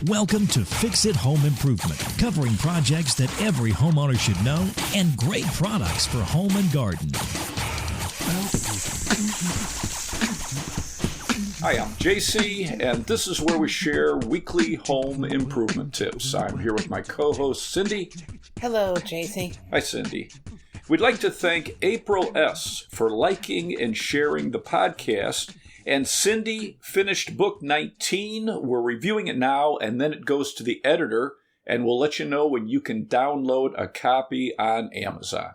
Welcome to Fix It Home Improvement, covering projects that every homeowner should know and great products for home and garden. Hi, I'm JC, and this is where we share weekly home improvement tips. I'm here with my co-host, Cindy. Hello, JC. Hi, Cindy. We'd like to thank April S. for liking and sharing the podcast. And Cindy finished book 19. We're reviewing it now, and then it goes to the editor, and we'll let you know when you can download a copy on Amazon.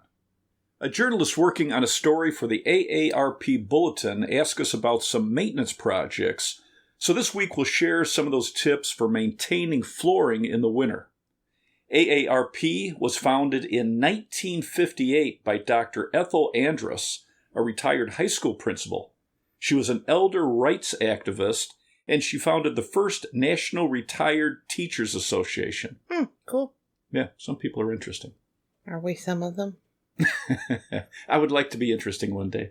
A journalist working on a story for the AARP Bulletin asked us about some maintenance projects. So this week we'll share some of those tips for maintaining flooring in the winter. AARP was founded in 1958 by Dr. Ethel Andrus, a retired high school principal. She was an elder rights activist, and she founded the first National Retired Teachers Association. Cool. Yeah, some people are interesting. Are we some of them? I would like to be interesting one day.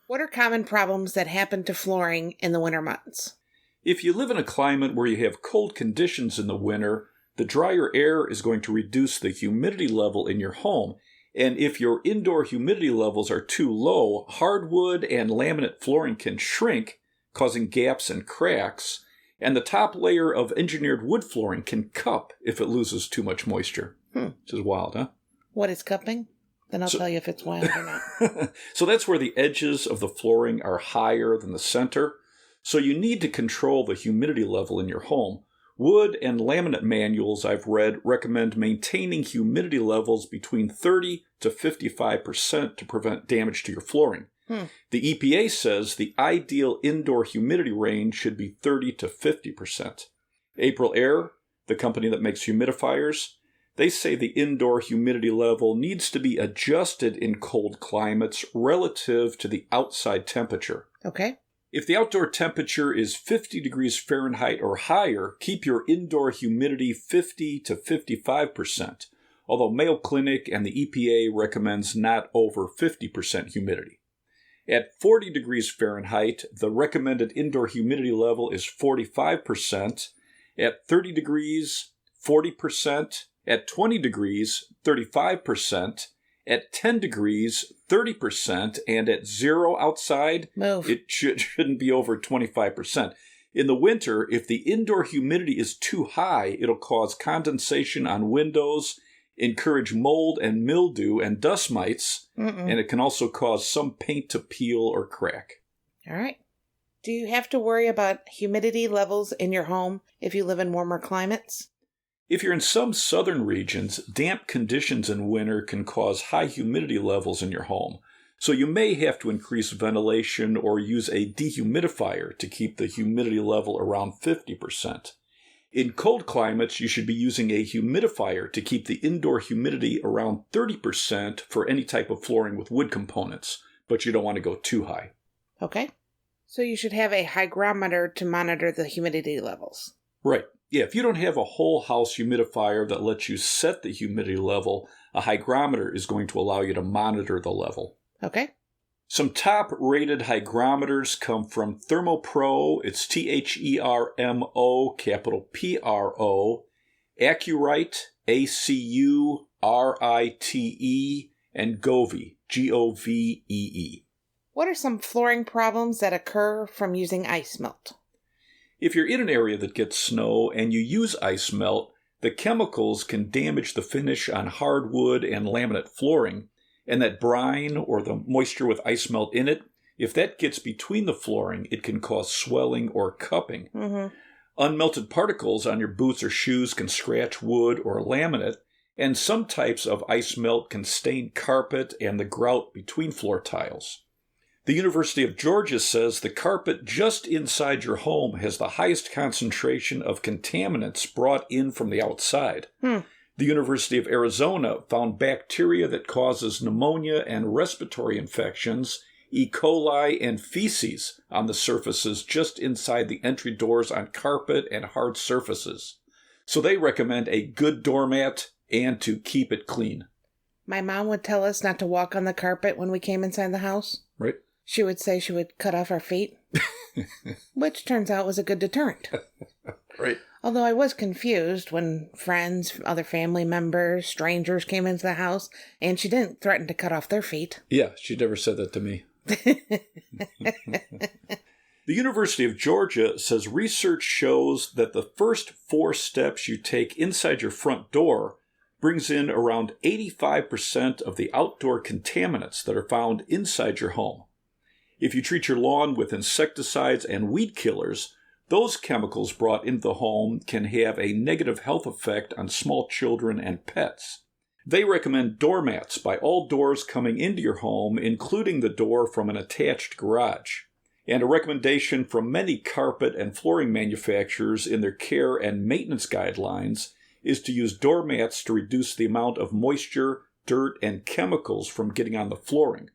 What are common problems that happen to flooring in the winter months? If you live in a climate where you have cold conditions in the winter, the drier air is going to reduce the humidity level in your home. And if your indoor humidity levels are too low, hardwood and laminate flooring can shrink, causing gaps and cracks. And the top layer of engineered wood flooring can cup if it loses too much moisture. Which is wild, huh? What is cupping? Then I'll tell you if it's wild or not. So that's where the edges of the flooring are higher than the center. So you need to control the humidity level in your home. Wood and laminate manuals I've read recommend maintaining humidity levels between 30 to 55% to prevent damage to your flooring. The EPA says the ideal indoor humidity range should be 30 to 50%. Aprilaire, the company that makes humidifiers, they say the indoor humidity level needs to be adjusted in cold climates relative to the outside temperature. Okay. If the outdoor temperature is 50 degrees Fahrenheit or higher, keep your indoor humidity 50 to 55%, although Mayo Clinic and the EPA recommends not over 50% humidity. At 40 degrees Fahrenheit, the recommended indoor humidity level is 45%. At 30 degrees, 40%. At 20 degrees, 35%. At 10 degrees, 30%, and at 0 outside, it shouldn't be over 25%. In the winter, if the indoor humidity is too high, it'll cause condensation on windows, encourage mold and mildew and dust mites, and it can also cause some paint to peel or crack. All right. Do you have to worry about humidity levels in your home if you live in warmer climates? If you're in some southern regions, damp conditions in winter can cause high humidity levels in your home. So you may have to increase ventilation or use a dehumidifier to keep the humidity level around 50%. In cold climates, you should be using a humidifier to keep the indoor humidity around 30% for any type of flooring with wood components, but you don't want to go too high. Okay. So you should have a hygrometer to monitor the humidity levels. Right. Yeah, if you don't have a whole house humidifier that lets you set the humidity level, a hygrometer is going to allow you to monitor the level. Okay. Some top-rated hygrometers come from ThermoPro, it's THERMO, capital PRO, Accurite, ACURITE, and Govee, GOVEE. What are some flooring problems that occur from using ice melt? If you're in an area that gets snow and you use ice melt, the chemicals can damage the finish on hardwood and laminate flooring, and that brine or the moisture with ice melt in it, if that gets between the flooring, it can cause swelling or cupping. Unmelted particles on your boots or shoes can scratch wood or laminate, and some types of ice melt can stain carpet and the grout between floor tiles. The University of Georgia says the carpet just inside your home has the highest concentration of contaminants brought in from the outside. The University of Arizona found bacteria that causes pneumonia and respiratory infections, E. coli, and feces on the surfaces just inside the entry doors on carpet and hard surfaces. So they recommend a good doormat and to keep it clean. My mom would tell us not to walk on the carpet when we came inside the house. Right. She would say she would cut off our feet, which turns out was a good deterrent. Right. Although I was confused when friends, other family members, strangers came into the house, and she didn't threaten to cut off their feet. Yeah, she never said that to me. The University of Georgia says research shows that the first 4 steps you take inside your front door brings in around 85% of the outdoor contaminants that are found inside your home. If you treat your lawn with insecticides and weed killers, those chemicals brought into the home can have a negative health effect on small children and pets. They recommend doormats by all doors coming into your home, including the door from an attached garage. And a recommendation from many carpet and flooring manufacturers in their care and maintenance guidelines is to use doormats to reduce the amount of moisture, dirt, and chemicals from getting on the flooring.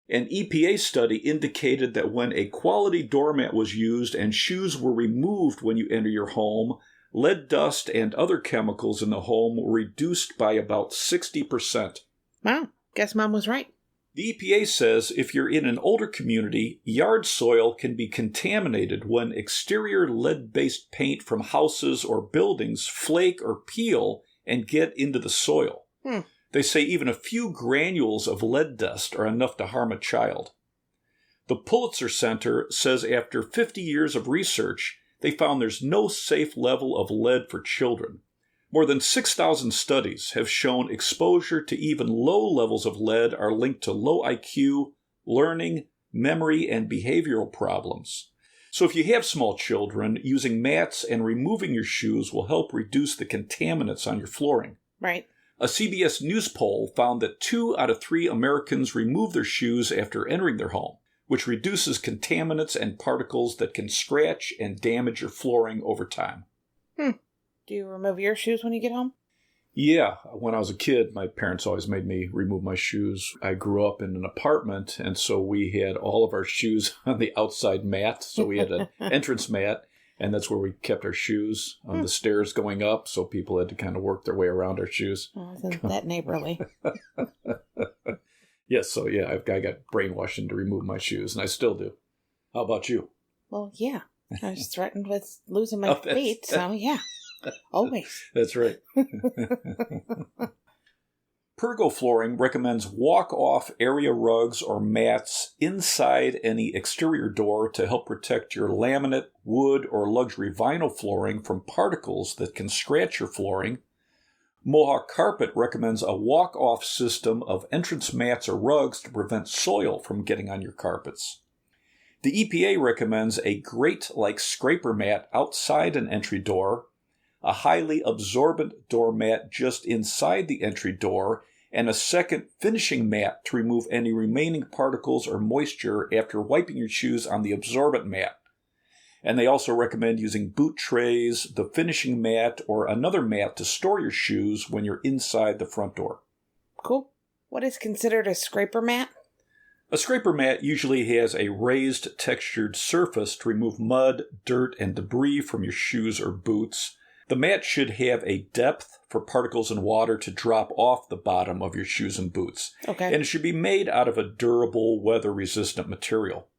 An EPA study indicated that when a quality doormat was used and shoes were removed when you enter your home, lead dust and other chemicals in the home were reduced by about 60%. Wow, guess Mom was right. The EPA says if you're in an older community, yard soil can be contaminated when exterior lead-based paint from houses or buildings flake or peel and get into the soil. They say even a few granules of lead dust are enough to harm a child. The Pulitzer Center says after 50 years of research, they found there's no safe level of lead for children. More than 6,000 studies have shown exposure to even low levels of lead are linked to low IQ, learning, memory, and behavioral problems. So if you have small children, using mats and removing your shoes will help reduce the contaminants on your flooring. Right. A CBS News poll found that 2 out of 3 Americans remove their shoes after entering their home, which reduces contaminants and particles that can scratch and damage your flooring over time. Do you remove your shoes when you get home? Yeah, when I was a kid, my parents always made me remove my shoes. I grew up in an apartment, and so we had all of our shoes on the outside mat. So we had an entrance mat, and that's where we kept our shoes on the stairs going up, so people had to kind of work their way around our shoes. Oh, isn't that neighborly? Yes, so yeah, I got brainwashed into remove my shoes, and I still do. How about you? Well, yeah. I was threatened with losing my feet, so yeah. Always. That's right. Pergo Flooring recommends walk-off area rugs or mats inside any exterior door to help protect your laminate, wood, or luxury vinyl flooring from particles that can scratch your flooring. Mohawk Carpet recommends a walk-off system of entrance mats or rugs to prevent soil from getting on your carpets. The EPA recommends a grate-like scraper mat outside an entry door, a highly absorbent doormat just inside the entry door, and a second finishing mat to remove any remaining particles or moisture after wiping your shoes on the absorbent mat. And they also recommend using boot trays, the finishing mat, or another mat to store your shoes when you're inside the front door. Cool. What is considered a scraper mat? A scraper mat usually has a raised textured surface to remove mud, dirt, and debris from your shoes or boots. The mat should have a depth for particles and water to drop off the bottom of your shoes and boots. Okay. And it should be made out of a durable, weather-resistant material.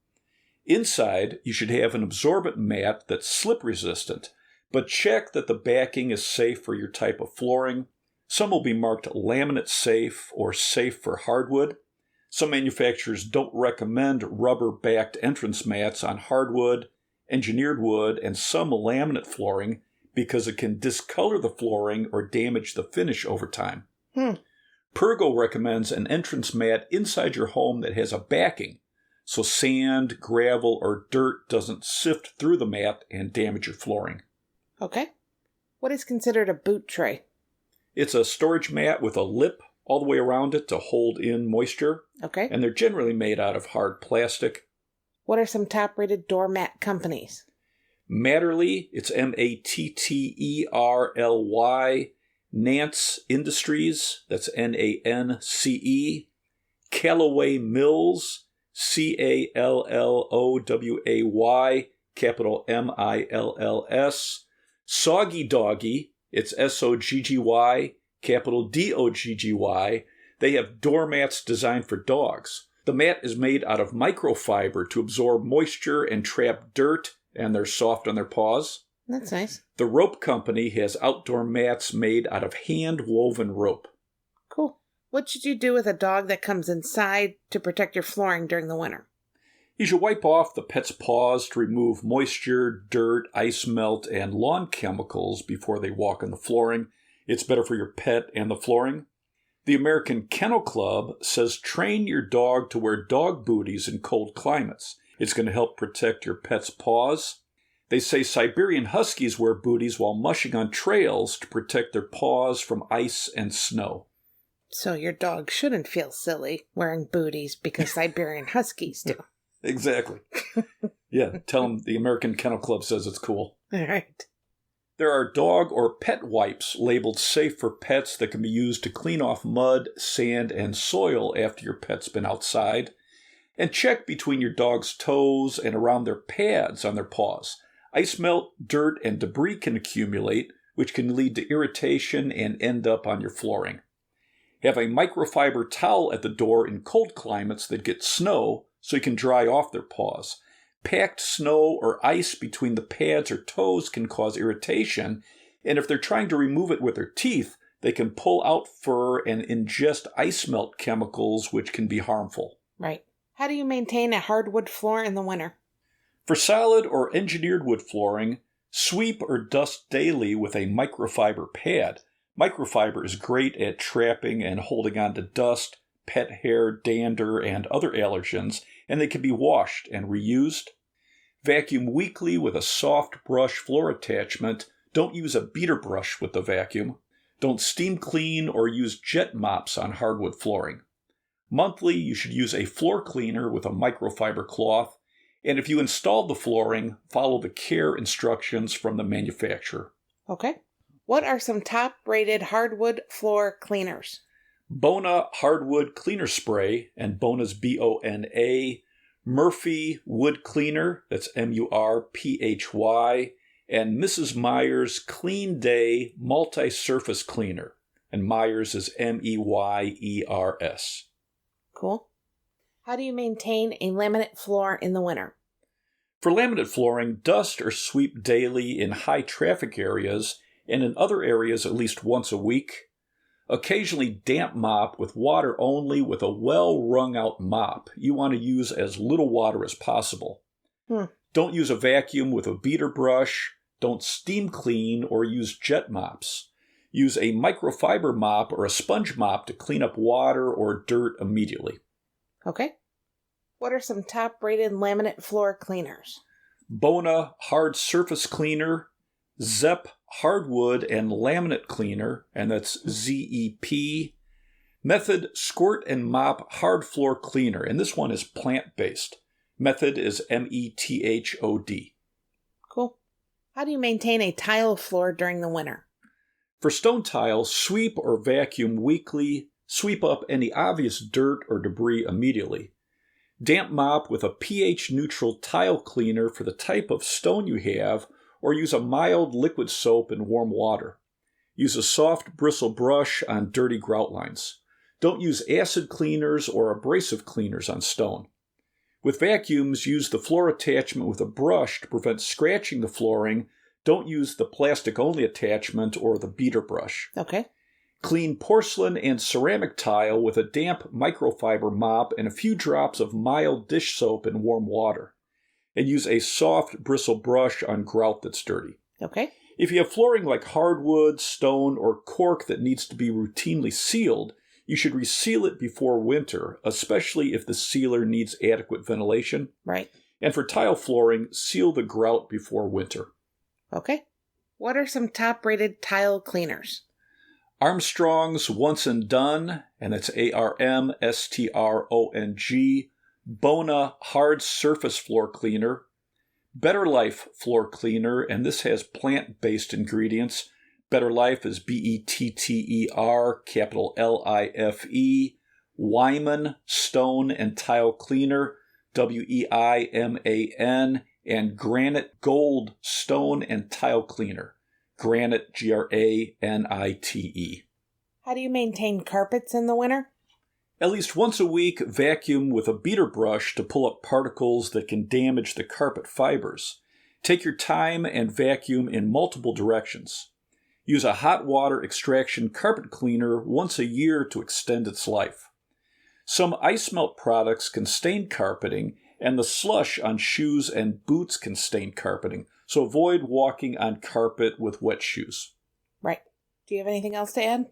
Inside, you should have an absorbent mat that's slip-resistant, but check that the backing is safe for your type of flooring. Some will be marked laminate safe or safe for hardwood. Some manufacturers don't recommend rubber-backed entrance mats on hardwood, engineered wood, and some laminate flooring because it can discolor the flooring or damage the finish over time. Pergo recommends an entrance mat inside your home that has a backing, so sand, gravel, or dirt doesn't sift through the mat and damage your flooring. Okay. What is considered a boot tray? It's a storage mat with a lip all the way around it to hold in moisture. Okay. And they're generally made out of hard plastic. What are some top-rated doormat companies? Matterly, it's Matterly. Nance Industries, that's Nance. Callaway Mills, Calloway, capital Mills. Soggy Doggy, it's Soggy, capital Doggy. They have doormats designed for dogs. The mat is made out of microfiber to absorb moisture and trap dirt, and they're soft on their paws. That's nice. The rope company has outdoor mats made out of hand-woven rope. Cool. What should you do with a dog that comes inside to protect your flooring during the winter? You should wipe off the pet's paws to remove moisture, dirt, ice melt, and lawn chemicals before they walk on the flooring. It's better for your pet and the flooring. The American Kennel Club says train your dog to wear dog booties in cold climates. It's going to help protect your pet's paws. They say Siberian Huskies wear booties while mushing on trails to protect their paws from ice and snow. So your dog shouldn't feel silly wearing booties because Siberian Huskies do. Exactly. Yeah, tell them the American Kennel Club says it's cool. All right. There are dog or pet wipes labeled safe for pets that can be used to clean off mud, sand, and soil after your pet's been outside. And check between your dog's toes and around their pads on their paws. Ice melt, dirt, and debris can accumulate, which can lead to irritation and end up on your flooring. Have a microfiber towel at the door in cold climates that get snow so you can dry off their paws. Packed snow or ice between the pads or toes can cause irritation, and if they're trying to remove it with their teeth, they can pull out fur and ingest ice melt chemicals, which can be harmful. Right. How do you maintain a hardwood floor in the winter? For solid or engineered wood flooring, sweep or dust daily with a microfiber pad. Microfiber is great at trapping and holding on to dust, pet hair, dander, and other allergens, and they can be washed and reused. Vacuum weekly with a soft brush floor attachment. Don't use a beater brush with the vacuum. Don't steam clean or use jet mops on hardwood flooring. Monthly, you should use a floor cleaner with a microfiber cloth, and if you install the flooring, follow the care instructions from the manufacturer. Okay. What are some top-rated hardwood floor cleaners? Bona Hardwood Cleaner Spray, and Bona's B-O-N-A. Murphy Wood Cleaner, that's M-U-R-P-H-Y. And Mrs. Myers Clean Day Multi-Surface Cleaner, and Myers is M-E-Y-E-R-S. Cool. How do you maintain a laminate floor in the winter? For laminate flooring, dust or sweep daily in high traffic areas and in other areas at least once a week. Occasionally damp mop with water only with a well-wrung-out mop. You want to use as little water as possible. Don't use a vacuum with a beater brush. Don't steam clean or use jet mops. Use a microfiber mop or a sponge mop to clean up water or dirt immediately. Okay. What are some top-rated laminate floor cleaners? Bona Hard Surface Cleaner, Zep Hardwood and Laminate Cleaner, and that's Z-E-P. Method Squirt and Mop Hard Floor Cleaner, and this one is plant-based. Method is M-E-T-H-O-D. Cool. How do you maintain a tile floor during the winter? For stone tile, sweep or vacuum weekly. Sweep up any obvious dirt or debris immediately. Damp mop with a pH-neutral tile cleaner for the type of stone you have, or use a mild liquid soap in warm water. Use a soft bristle brush on dirty grout lines. Don't use acid cleaners or abrasive cleaners on stone. With vacuums, use the floor attachment with a brush to prevent scratching the flooring. Don't use the plastic-only attachment or the beater brush. Okay. Clean porcelain and ceramic tile with a damp microfiber mop and a few drops of mild dish soap in warm water. And use a soft bristle brush on grout that's dirty. Okay. If you have flooring like hardwood, stone, or cork that needs to be routinely sealed, you should reseal it before winter, especially if the sealer needs adequate ventilation. Right. And for tile flooring, seal the grout before winter. Okay. What are some top-rated tile cleaners? Armstrong's Once and Done, and that's A-R-M-S-T-R-O-N-G, Bona Hard Surface Floor Cleaner. Better Life Floor Cleaner, and this has plant-based ingredients. Better Life is B-E-T-T-E-R, capital L-I-F-E. Wyman Stone and Tile Cleaner, W-E-I-M-A-N, and Granite Gold Stone and Tile Cleaner, Granite, G-R-A-N-I-T-E. How do you maintain carpets in the winter? At least once a week, vacuum with a beater brush to pull up particles that can damage the carpet fibers. Take your time and vacuum in multiple directions. Use a hot water extraction carpet cleaner once a year to extend its life. Some ice melt products can stain carpeting, and the slush on shoes and boots can stain carpeting, so avoid walking on carpet with wet shoes. Right. Do you have anything else to add?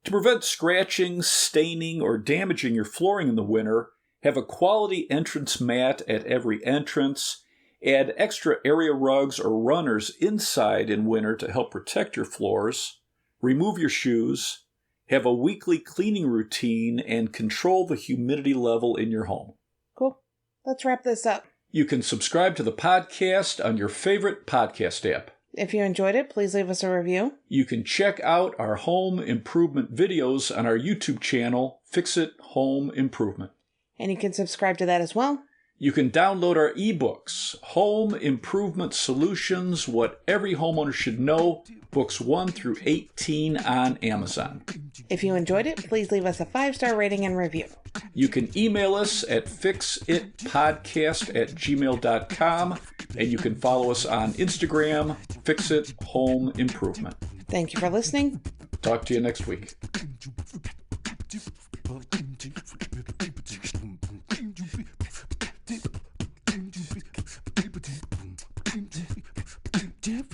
To prevent scratching, staining, or damaging your flooring in the winter, have a quality entrance mat at every entrance. Add extra area rugs or runners inside in winter to help protect your floors. Remove your shoes. Have a weekly cleaning routine and control the humidity level in your home. Cool. Let's wrap this up. You can subscribe to the podcast on your favorite podcast app. If you enjoyed it, please leave us a review. You can check out our home improvement videos on our YouTube channel, Fix It Home Improvement. And you can subscribe to that as well. You can download our ebooks, Home Improvement Solutions, What Every Homeowner Should Know, books 1 through 18 on Amazon. If you enjoyed it, please leave us a 5-star rating and review. You can email us at fixitpodcast@gmail.com, and you can follow us on Instagram, Fix It Home Improvement. Thank you for listening. Talk to you next week. Different.